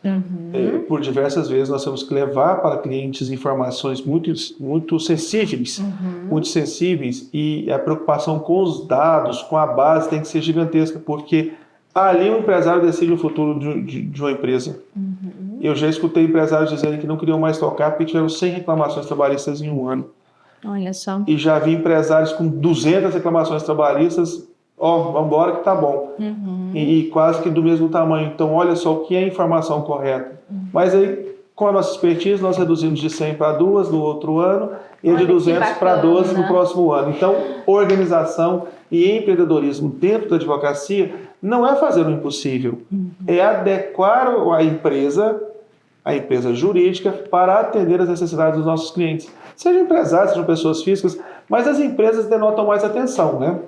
Por diversas vezes nós temos que levar para clientes informações muito sensíveis, muito sensíveis, e a preocupação com os dados, com a base tem que ser gigantesca, porque ali o empresário decide o futuro de uma empresa. Eu já escutei empresários dizendo que não queriam mais tocar porque tiveram 100 reclamações trabalhistas em um ano. Olha só. E já vi empresários com 200 reclamações trabalhistas. Vamos embora que tá bom. E quase que do mesmo tamanho. Então, olha só o que é a informação correta. Mas aí, com a nossa expertise, nós reduzimos de 100 para 2 no outro ano e de 200 para 12 no próximo ano. Então, organização e empreendedorismo dentro da advocacia não é fazer o impossível. É adequar a empresa jurídica para atender as necessidades dos nossos clientes. Sejam empresários, sejam pessoas físicas, mas as empresas denotam mais atenção, né?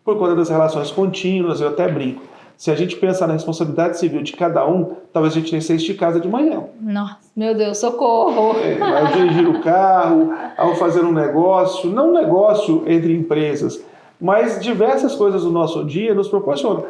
Por conta das relações contínuas, eu até brinco. Se a gente pensar na responsabilidade civil de cada um, talvez a gente nem saísse de casa de manhã. Nossa, meu Deus, socorro! Ao dirigir o carro, ao fazer um negócio, não um negócio entre empresas, mas diversas coisas do nosso dia nos proporcionam.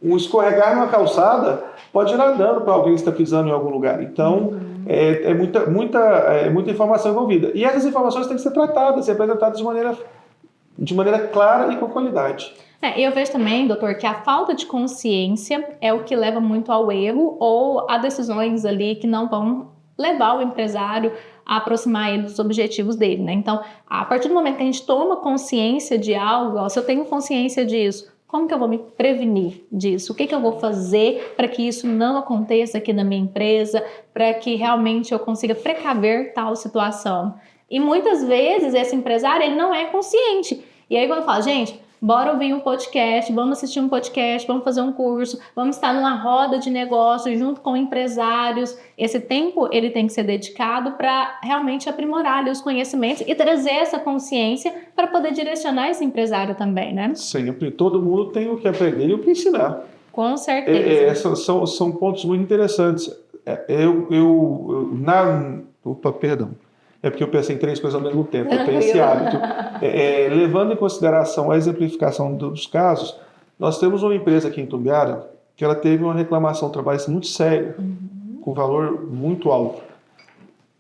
Um escorregar numa calçada pode gerar dano para alguém que está pisando em algum lugar. Então, é muita informação envolvida. E essas informações têm que ser tratadas e apresentadas de maneira clara e com qualidade. Eu vejo também, doutor, que a falta de consciência é o que leva muito ao erro ou a decisões ali que não vão levar o empresário a aproximar ele dos objetivos dele, né? Então, a partir do momento que a gente toma consciência de algo, ó, se eu tenho consciência disso, como que eu vou me prevenir disso? O que eu vou fazer para que isso não aconteça aqui na minha empresa, para que realmente eu consiga precaver tal situação? E muitas vezes esse empresário ele não é consciente. E aí quando eu falo, gente, bora ouvir um podcast, vamos assistir um podcast, vamos fazer um curso, vamos estar numa roda de negócios junto com empresários. Esse tempo ele tem que ser dedicado para realmente aprimorar ali os conhecimentos e trazer essa consciência para poder direcionar esse empresário também, né? Sempre. Todo mundo tem o que aprender e o que ensinar. Com certeza. São pontos muito interessantes. Opa, perdão. É porque eu pensei em 3 coisas ao mesmo tempo, eu tenho esse hábito. Levando em consideração a exemplificação dos casos, nós temos uma empresa aqui em Tumbiara que ela teve uma reclamação trabalhista muito séria, com valor muito alto.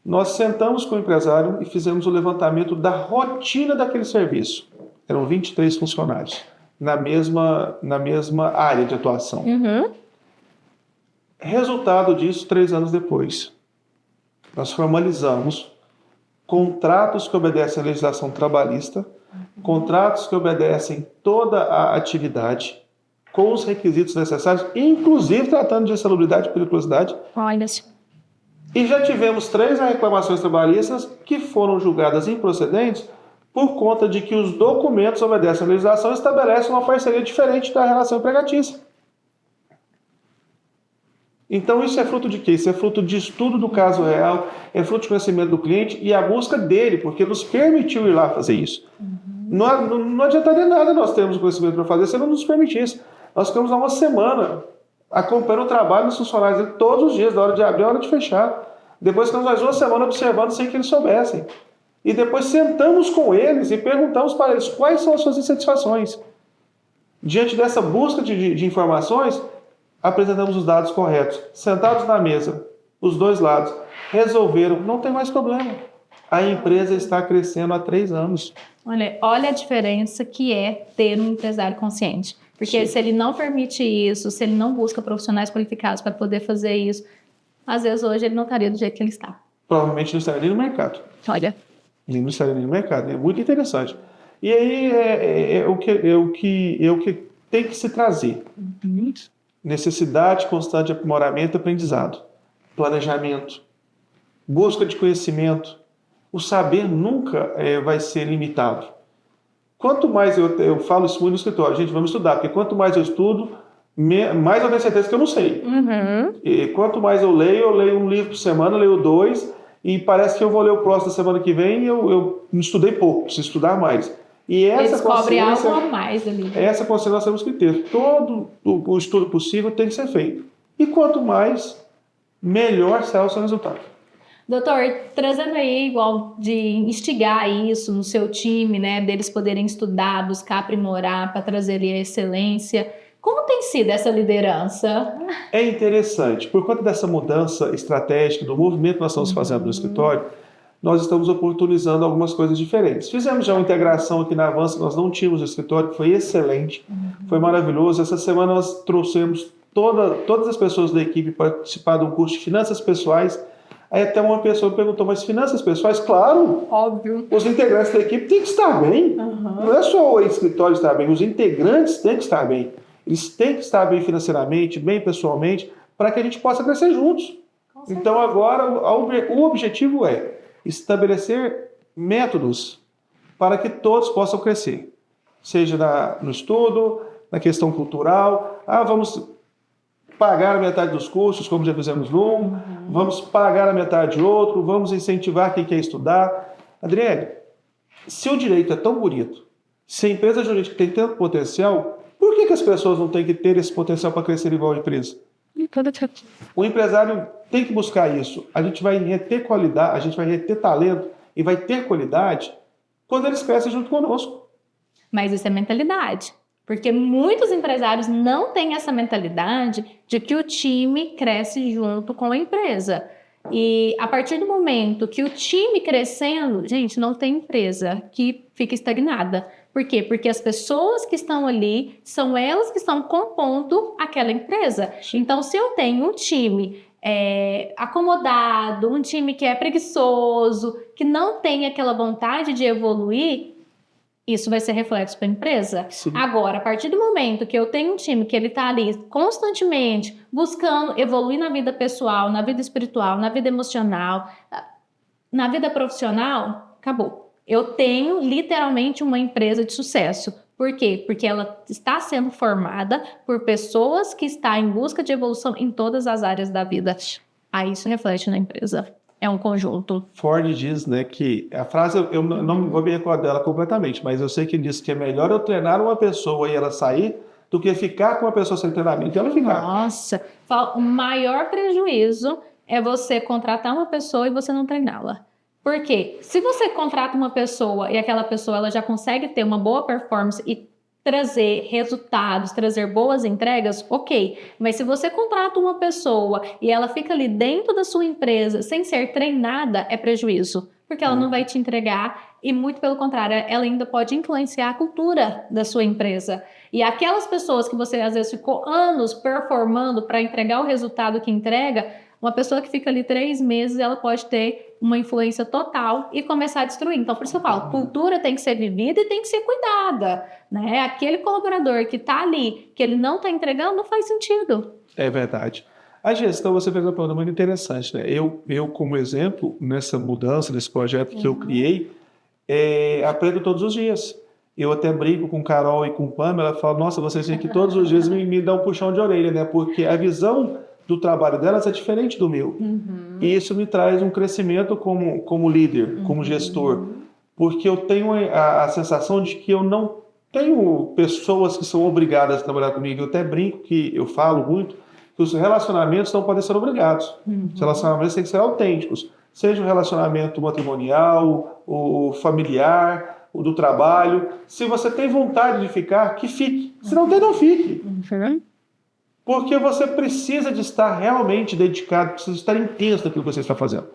Nós sentamos com o empresário e fizemos o levantamento da rotina daquele serviço. Eram 23 funcionários, na mesma área de atuação. Resultado disso, 3 anos depois, nós formalizamos contratos que obedecem à legislação trabalhista, contratos que obedecem toda a atividade, com os requisitos necessários, inclusive tratando de insalubridade e periculosidade. Olha-se. E já tivemos 3 reclamações trabalhistas que foram julgadas improcedentes por conta de que os documentos obedecem à legislação e estabelecem uma parceria diferente da relação empregatícia. Então isso é fruto de quê? Isso é fruto de estudo do caso real, é fruto de conhecimento do cliente e a busca dele, porque nos permitiu ir lá fazer isso. Não adiantaria nada nós termos o conhecimento para fazer se ele não nos permitisse. Nós ficamos há uma semana acompanhando o trabalho dos funcionários dele todos os dias, da hora de abrir, da hora de fechar. Depois ficamos mais uma semana observando sem que eles soubessem. E depois sentamos com eles e perguntamos para eles quais são as suas insatisfações. Diante dessa busca de informações, apresentamos os dados corretos. Sentados na mesa, os 2 lados, resolveram, não tem mais problema. A empresa está crescendo há 3 anos. Olha a diferença que é ter um empresário consciente. Porque se ele não permite isso, se ele não busca profissionais qualificados para poder fazer isso, às vezes hoje ele não estaria do jeito que ele está. Provavelmente não estaria nem no mercado. Olha. Nem não estaria nem no mercado. É muito interessante. E aí é o que tem que se trazer. Necessidade constante de aprimoramento e aprendizado. Planejamento. Busca de conhecimento. O saber nunca vai ser limitado. Quanto mais eu falo isso muito no escritório, gente, vamos estudar, porque quanto mais eu estudo, mais eu tenho certeza que eu não sei. E quanto mais eu leio um livro por semana, eu leio 2, e parece que eu vou ler o próximo da semana que vem e eu não estudei pouco, preciso estudar mais. E essa descobre algo a mais ali. Essa consciência nós temos que ter. Todo o estudo possível tem que ser feito. E quanto mais, melhor será o seu resultado. Doutor, trazendo aí igual de instigar isso no seu time, né, deles poderem estudar, buscar aprimorar para trazer ali a excelência, como tem sido essa liderança? É interessante, por conta dessa mudança estratégica, do movimento que nós estamos fazendo no escritório, nós estamos oportunizando algumas coisas diferentes. Fizemos já uma integração aqui na Avança, que nós não tínhamos no escritório, que foi excelente, foi maravilhoso. Essa semana nós trouxemos todas as pessoas da equipe para participar de um curso de finanças pessoais. Aí até uma pessoa me perguntou, mas finanças pessoais? Claro! Óbvio. Os integrantes da equipe têm que estar bem. Não é só o escritório estar bem, os integrantes têm que estar bem. Eles têm que estar bem financeiramente, bem pessoalmente, para que a gente possa crescer juntos. Então agora o objetivo é estabelecer métodos para que todos possam crescer. Seja no estudo, na questão cultural. Vamos pagar a metade dos cursos, como já fizemos num, vamos pagar a metade de outro, vamos incentivar quem quer estudar. Adriele, se o direito é tão bonito, se a empresa jurídica tem tanto potencial, por que as pessoas não têm que ter esse potencial para crescer igual a empresa? O empresário tem que buscar isso. A gente vai reter qualidade, a gente vai reter talento e vai ter qualidade quando eles crescem junto conosco. Mas isso é mentalidade. Porque muitos empresários não têm essa mentalidade de que o time cresce junto com a empresa. E a partir do momento que o time crescendo, gente, não tem empresa que fica estagnada. Por quê? Porque as pessoas que estão ali são elas que estão compondo aquela empresa. Então, se eu tenho um time acomodado, um time que é preguiçoso, que não tem aquela vontade de evoluir, isso vai ser reflexo para a empresa. Sim. Agora, a partir do momento que eu tenho um time que ele está ali constantemente buscando evoluir na vida pessoal, na vida espiritual, na vida emocional, na vida profissional, acabou. Eu tenho literalmente uma empresa de sucesso. Por quê? Porque ela está sendo formada por pessoas que estão em busca de evolução em todas as áreas da vida. Aí isso reflete na empresa. É um conjunto. Ford diz, né, que a frase, eu não vou me recordar dela completamente, mas eu sei que ele diz que é melhor eu treinar uma pessoa e ela sair do que ficar com uma pessoa sem treinamento e ela ficar. Nossa, o maior prejuízo é você contratar uma pessoa e você não treiná-la. Por quê? Se você contrata uma pessoa e aquela pessoa ela já consegue ter uma boa performance e trazer resultados, trazer boas entregas, ok. Mas se você contrata uma pessoa e ela fica ali dentro da sua empresa sem ser treinada, é prejuízo. Porque ela não vai te entregar e, muito pelo contrário, ela ainda pode influenciar a cultura da sua empresa. E aquelas pessoas que você, às vezes, ficou anos performando para entregar o resultado que entrega, uma pessoa que fica ali 3 meses, ela pode ter uma influência total e começar a destruir. Então, por isso que eu falo, cultura tem que ser vivida e tem que ser cuidada, né? Aquele colaborador que está ali, que ele não está entregando, não faz sentido. É verdade. A gestão, você fez uma pergunta muito interessante, né? Eu como exemplo, nessa mudança, nesse projeto que eu criei, aprendo todos os dias. Eu até brinco com Carol e com Pamela, falo, nossa, vocês têm que todos os dias me dar um puxão de orelha, né? Porque a visão do trabalho delas é diferente do meu. E isso me traz um crescimento como líder, como gestor. Porque eu tenho a sensação de que eu não tenho pessoas que são obrigadas a trabalhar comigo. Eu até brinco que eu falo muito que os relacionamentos não podem ser obrigados. Os relacionamentos têm que ser autênticos. Seja o relacionamento matrimonial, o familiar, o do trabalho. Se você tem vontade de ficar, que fique. Se não tem, não fique. Porque você precisa de estar realmente dedicado, precisa estar intenso naquilo que você está fazendo.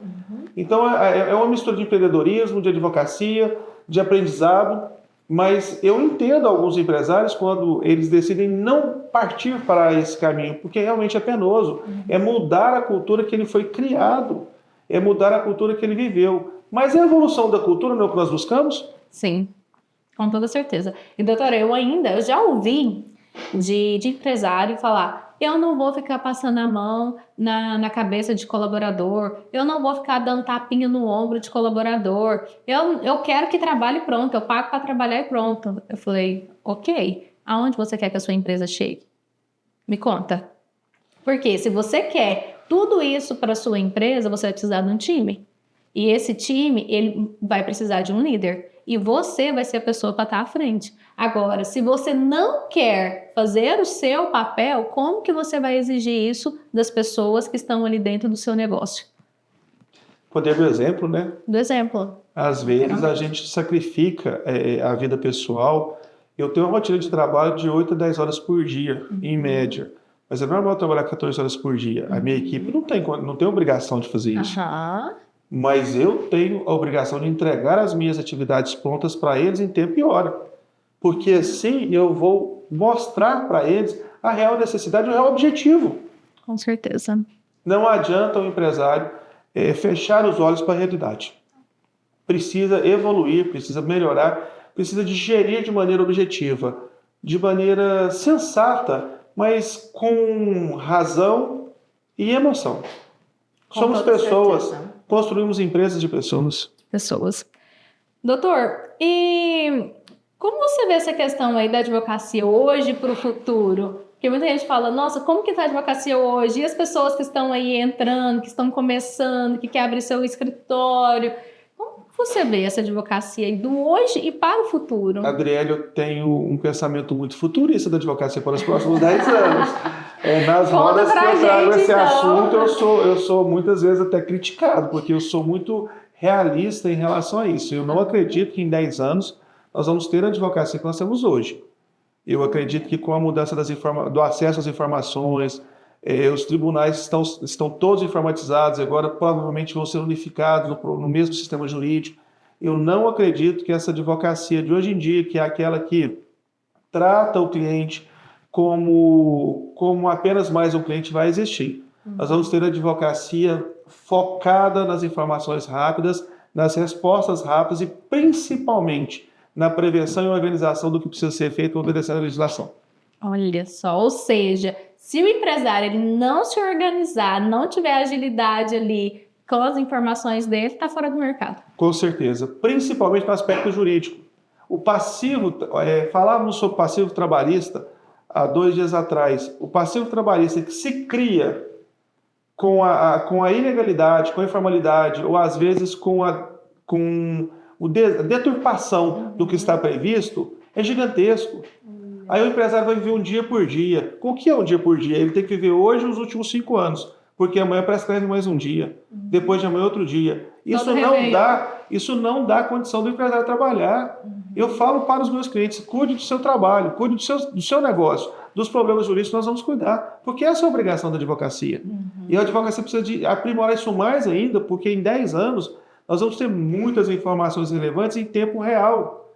Então, é uma mistura de empreendedorismo, de advocacia, de aprendizado, mas eu entendo alguns empresários quando eles decidem não partir para esse caminho, porque realmente é penoso. É mudar a cultura que ele foi criado, é mudar a cultura que ele viveu. Mas é a evolução da cultura, não é o que nós buscamos? Sim, com toda certeza. E, doutora, eu já ouvi de empresário falar, eu não vou ficar passando a mão na cabeça de colaborador, eu não vou ficar dando tapinha no ombro de colaborador, eu quero que trabalhe pronto, eu pago para trabalhar e pronto. Eu falei, ok, aonde você quer que a sua empresa chegue? Me conta. Porque se você quer tudo isso para a sua empresa, você vai precisar de um time. E esse time, ele vai precisar de um líder. E você vai ser a pessoa para estar à frente. Agora, se você não quer fazer o seu papel, como que você vai exigir isso das pessoas que estão ali dentro do seu negócio? Poder do exemplo, né? Do exemplo. Às vezes a gente sacrifica a vida pessoal. Eu tenho uma rotina de trabalho de 8 a 10 horas por dia, em média. Mas é normal trabalhar 14 horas por dia. A minha equipe não tem obrigação de fazer isso. Mas eu tenho a obrigação de entregar as minhas atividades prontas para eles em tempo e hora. Porque assim eu vou mostrar para eles a real necessidade, o real objetivo. Com certeza. Não adianta o empresário fechar os olhos para a realidade. Precisa evoluir, precisa melhorar, precisa de gerir de maneira objetiva, de maneira sensata, mas com razão e emoção. Somos pessoas, construímos empresas de pessoas. Doutor, e como você vê essa questão aí da advocacia hoje para o futuro? Porque muita gente fala, nossa, como que está a advocacia hoje? E as pessoas que estão aí entrando, que estão começando, que querem abrir seu escritório? Como você vê essa advocacia aí do hoje e para o futuro? Adriele, eu tenho um pensamento muito futurista da advocacia para os próximos 10 anos. Nas rodas que eu trago esse assunto, eu sou muitas vezes até criticado, porque eu sou muito realista em relação a isso. Eu não acredito que em 10 anos nós vamos ter a advocacia que nós temos hoje. Eu acredito que com a mudança do acesso às informações, os tribunais estão todos informatizados, agora provavelmente vão ser unificados no mesmo sistema jurídico. Eu não acredito que essa advocacia de hoje em dia, que é aquela que trata o cliente como apenas mais um cliente, vai existir. Nós vamos ter advocacia focada nas informações rápidas, nas respostas rápidas e principalmente na prevenção e organização do que precisa ser feito obedecendo a legislação. Olha só, ou seja, se o empresário ele não se organizar, não tiver agilidade ali com as informações dele, está fora do mercado. Com certeza, principalmente no aspecto jurídico. O passivo, falávamos sobre passivo trabalhista há 2 dias atrás. O passivo trabalhista que se cria com a ilegalidade, com a informalidade, ou às vezes com a deturpação do que está previsto, é gigantesco. Aí o empresário vai viver um dia por dia. O que é um dia por dia? Ele tem que viver hoje os últimos 5 anos, porque amanhã prescreve mais um dia, depois de amanhã outro dia. Isso não dá condição do empresário trabalhar. Eu falo para os meus clientes, cuide do seu trabalho, cuide do seu negócio, dos problemas jurídicos nós vamos cuidar, porque essa é a obrigação da advocacia. E a advocacia precisa de aprimorar isso mais ainda, porque em 10 anos nós vamos ter muitas informações relevantes em tempo real.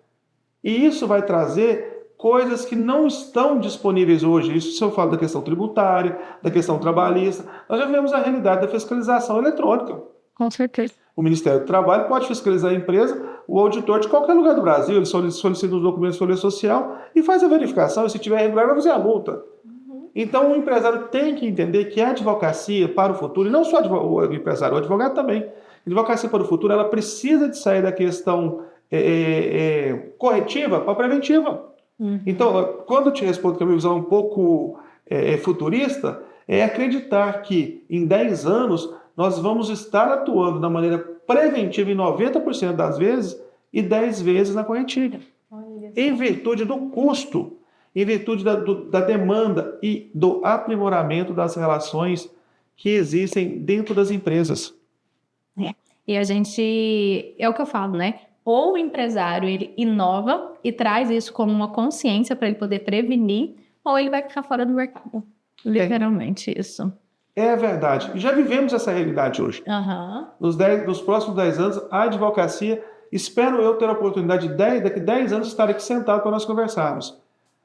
E isso vai trazer coisas que não estão disponíveis hoje. Isso se eu falo da questão tributária, da questão trabalhista. Nós já vemos a realidade da fiscalização eletrônica. Com certeza. O Ministério do Trabalho pode fiscalizar a empresa, o auditor de qualquer lugar do Brasil, ele solicita os documentos de folha social e faz a verificação, e se tiver irregular, vai fazer a multa. Então, o empresário tem que entender que a advocacia para o futuro, e não só o empresário, o advogado também, a advocacia para o futuro, ela precisa de sair da questão corretiva para a preventiva. Então, quando eu te respondo que a minha visão é um pouco futurista, é acreditar que em 10 anos nós vamos estar atuando da maneira preventiva em 90% das vezes e 10 vezes na corretiva. Em virtude do custo, em virtude da demanda e do aprimoramento das relações que existem dentro das empresas. E a gente, é o que eu falo, né? Ou o empresário ele inova e traz isso como uma consciência para ele poder prevenir, ou ele vai ficar fora do mercado. Literalmente isso. É verdade. Já vivemos essa realidade hoje. Nos próximos 10 anos, a advocacia, espero eu ter a oportunidade daqui 10 anos estar aqui sentado para nós conversarmos.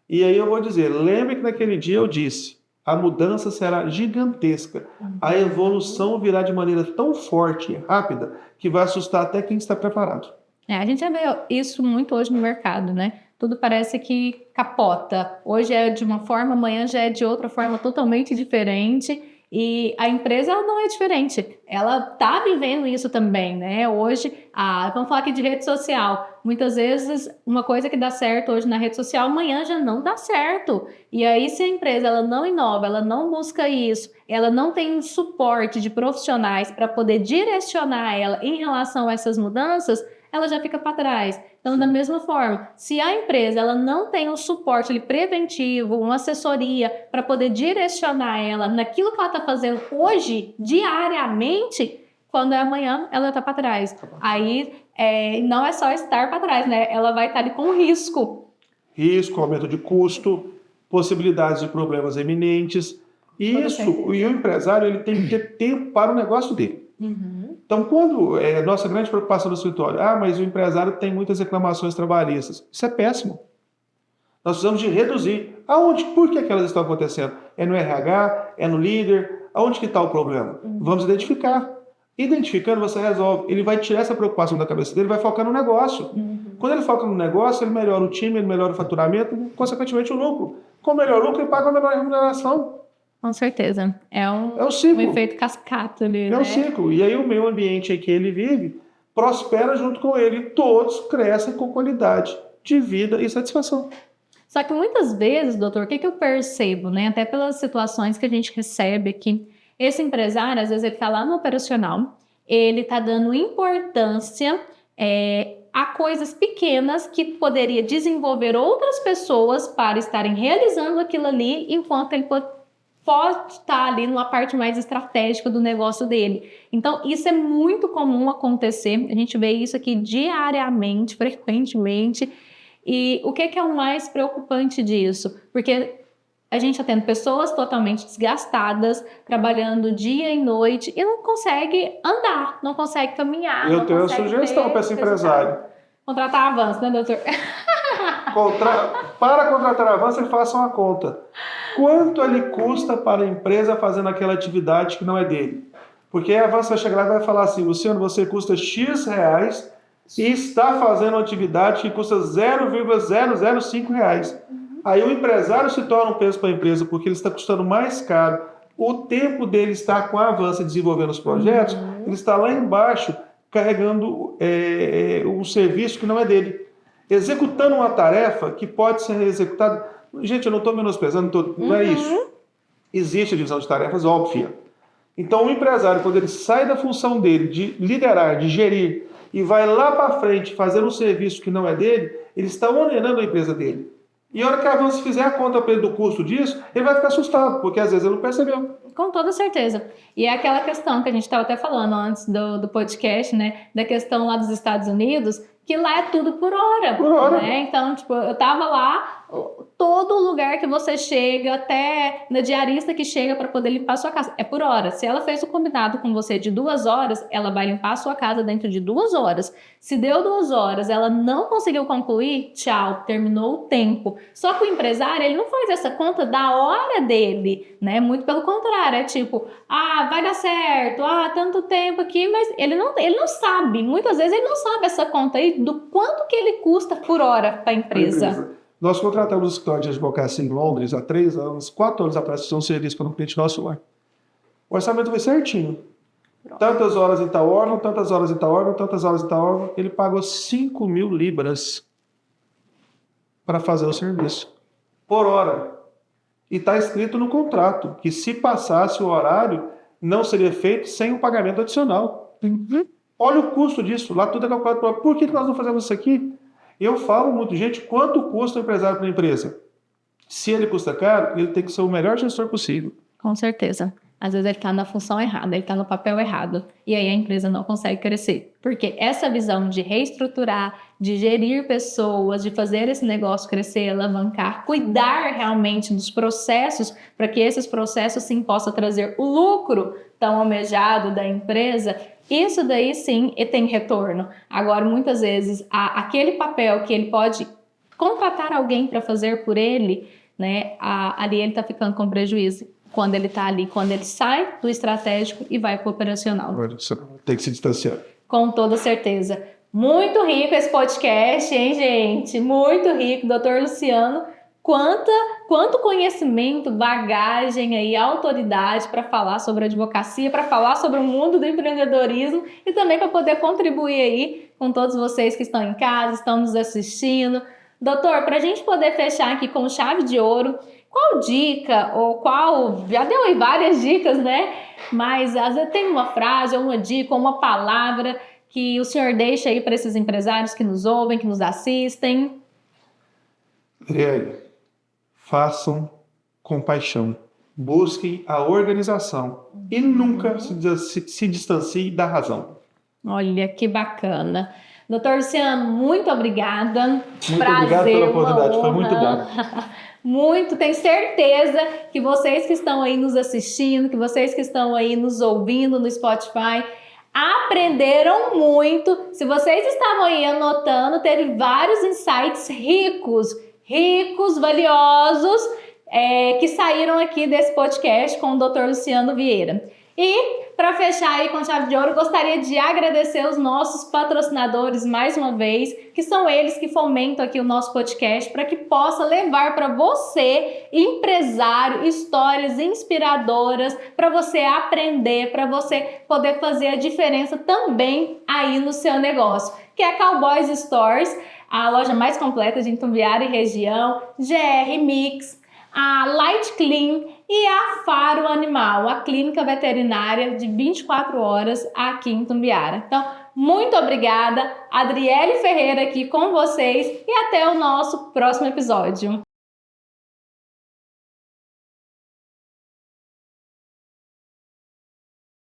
E aí eu vou dizer, lembre que naquele dia eu disse, a mudança será gigantesca. A evolução virá de maneira tão forte e rápida que vai assustar até quem está preparado. A gente já vê isso muito hoje no mercado, né? Tudo parece que capota. Hoje é de uma forma, amanhã já é de outra forma totalmente diferente. E a empresa ela não é diferente. Ela está vivendo isso também, né? Hoje, vamos falar aqui de rede social. Muitas vezes, uma coisa que dá certo hoje na rede social, amanhã já não dá certo. E aí, se a empresa ela não inova, ela não busca isso, ela não tem um suporte de profissionais para poder direcionar ela em relação a essas mudanças, ela já fica para trás. Então, da mesma forma, se a empresa ela não tem um suporte ali, preventivo, uma assessoria para poder direcionar ela naquilo que ela está fazendo hoje, diariamente, quando é amanhã, ela está para trás. Aí, não é só estar para trás, né? Ela vai estar ali com risco. Risco, aumento de custo, possibilidades de problemas eminentes. E o empresário ele tem que ter tempo para o negócio dele. Então, quando nossa grande preocupação no escritório, mas o empresário tem muitas reclamações trabalhistas. Isso é péssimo. Nós precisamos de reduzir. Por que elas estão acontecendo? É no RH? É no líder? Aonde que está o problema? Vamos identificar. Identificando, você resolve. Ele vai tirar essa preocupação da cabeça dele e vai focar no negócio. Quando ele foca no negócio, ele melhora o time, ele melhora o faturamento, consequentemente o lucro. Com melhor lucro, ele paga uma melhor remuneração. Com certeza. É um efeito cascata ali, né? É um ciclo. E aí o meio ambiente em que ele vive prospera junto com ele. E todos crescem com qualidade de vida e satisfação. Só que muitas vezes, doutor, o que eu percebo, né? Até pelas situações que a gente recebe aqui, esse empresário, às vezes ele está lá no operacional, ele está dando importância a coisas pequenas que poderia desenvolver outras pessoas para estarem realizando aquilo ali, enquanto ele pode estar ali numa parte mais estratégica do negócio dele. Então, isso é muito comum acontecer. A gente vê isso aqui diariamente, frequentemente. E o que é o mais preocupante disso? Porque a gente está tendo pessoas totalmente desgastadas, trabalhando dia e noite, e não consegue andar, não consegue caminhar. Eu tenho uma sugestão para esse empresário. Contratar avanço, né, doutor? Para contratar avanço, ele faça uma conta. quanto ele custa para a empresa fazendo aquela atividade que não é dele. Porque a Avança vai chegar lá e vai falar assim, Luciano, você custa X reais e está fazendo uma atividade que custa 0,005 reais. Aí o empresário se torna um peso para a empresa, porque ele está custando mais caro. O tempo dele estar com a Avança desenvolvendo os projetos, ele está lá embaixo carregando um serviço que não é dele. Executando uma tarefa que pode ser executada... Gente, eu não estou menosprezando, não é isso. Existe a divisão de tarefas óbvia. Então, o empresário, quando ele sai da função dele de liderar, de gerir, e vai lá para frente fazer um serviço que não é dele, ele está onerando a empresa dele. E a hora que a Avança fizer a conta para ele do custo disso, ele vai ficar assustado, porque às vezes ele não percebeu. Com toda certeza. E é aquela questão que a gente estava até falando antes do podcast, né? Da questão lá dos Estados Unidos, que lá é tudo por hora. Por hora. Né? Então, tipo, eu tava lá, todo lugar que você chega, até na diarista que chega para poder limpar a sua casa, é por hora. Se ela fez o combinado com você de 2 horas, ela vai limpar a sua casa dentro de 2 horas. Se deu 2 horas, ela não conseguiu concluir, tchau, terminou o tempo. Só que o empresário, ele não faz essa conta da hora dele, né? Muito pelo contrário, é tipo, vai dar certo, tanto tempo aqui, mas ele não sabe, muitas vezes ele não sabe essa conta aí do quanto que ele custa por hora para a empresa. Nós contratamos um escritório de advocacia em Londres há 3 anos, 4 anos atrás, para um serviço para um cliente nosso lá. O orçamento foi certinho. Pronto. Tantas horas em tal órgão, tantas horas em tal órgão, tantas horas em tal órgão. Ele pagou 5.000 libras para fazer o serviço. Por hora. E está escrito no contrato que se passasse o horário, não seria feito sem um pagamento adicional. Olha o custo disso. Lá tudo é calculado. Por que nós não fazemos isso aqui? Eu falo muito, gente, quanto custa o empresário para a empresa? Se ele custa caro, ele tem que ser o melhor gestor possível. Com certeza. Às vezes ele está na função errada, ele está no papel errado. E aí a empresa não consegue crescer. Porque essa visão de reestruturar, de gerir pessoas, de fazer esse negócio crescer, alavancar, cuidar realmente dos processos, para que esses processos sim possam trazer o lucro tão almejado da empresa, isso daí sim tem retorno. Agora, muitas vezes, aquele papel que ele pode contratar alguém para fazer por ele, né, ali ele está ficando com prejuízo. Quando ele está ali, quando ele sai do estratégico e vai para o operacional. Tem que se distanciar. Com toda certeza. Muito rico esse podcast, hein, gente? Muito rico. Doutor Luciano, quanto conhecimento, bagagem aí, autoridade para falar sobre advocacia, para falar sobre o mundo do empreendedorismo e também para poder contribuir aí com todos vocês que estão em casa, estão nos assistindo. Doutor, para a gente poder fechar aqui com chave de ouro, qual dica, já deu aí várias dicas, né? Mas às vezes tem uma frase, ou uma dica, ou uma palavra que o senhor deixa aí para esses empresários que nos ouvem, que nos assistem. Adriele, façam com paixão. Busquem a organização e nunca se distancie da razão. Olha, que bacana. Doutor Luciano, muito obrigada. Muito obrigado pela oportunidade, foi muito bom. Muito, tenho certeza que vocês que estão aí nos assistindo, que vocês que estão aí nos ouvindo no Spotify, aprenderam muito. Se vocês estavam aí anotando, teve vários insights ricos, valiosos, que saíram aqui desse podcast com o Dr. Luciano Vieira. E, para fechar aí com chave de ouro, gostaria de agradecer os nossos patrocinadores mais uma vez, que são eles que fomentam aqui o nosso podcast para que possa levar para você, empresário, histórias inspiradoras, para você aprender, para você poder fazer a diferença também aí no seu negócio, que é a Cowboys Stores, a loja mais completa de Itumbiara e região, GR Mix, a Light Clean e a Faro Animal, a clínica veterinária de 24 horas aqui em Itumbiara. Então, muito obrigada, Adriele Ferreira aqui com vocês e até o nosso próximo episódio.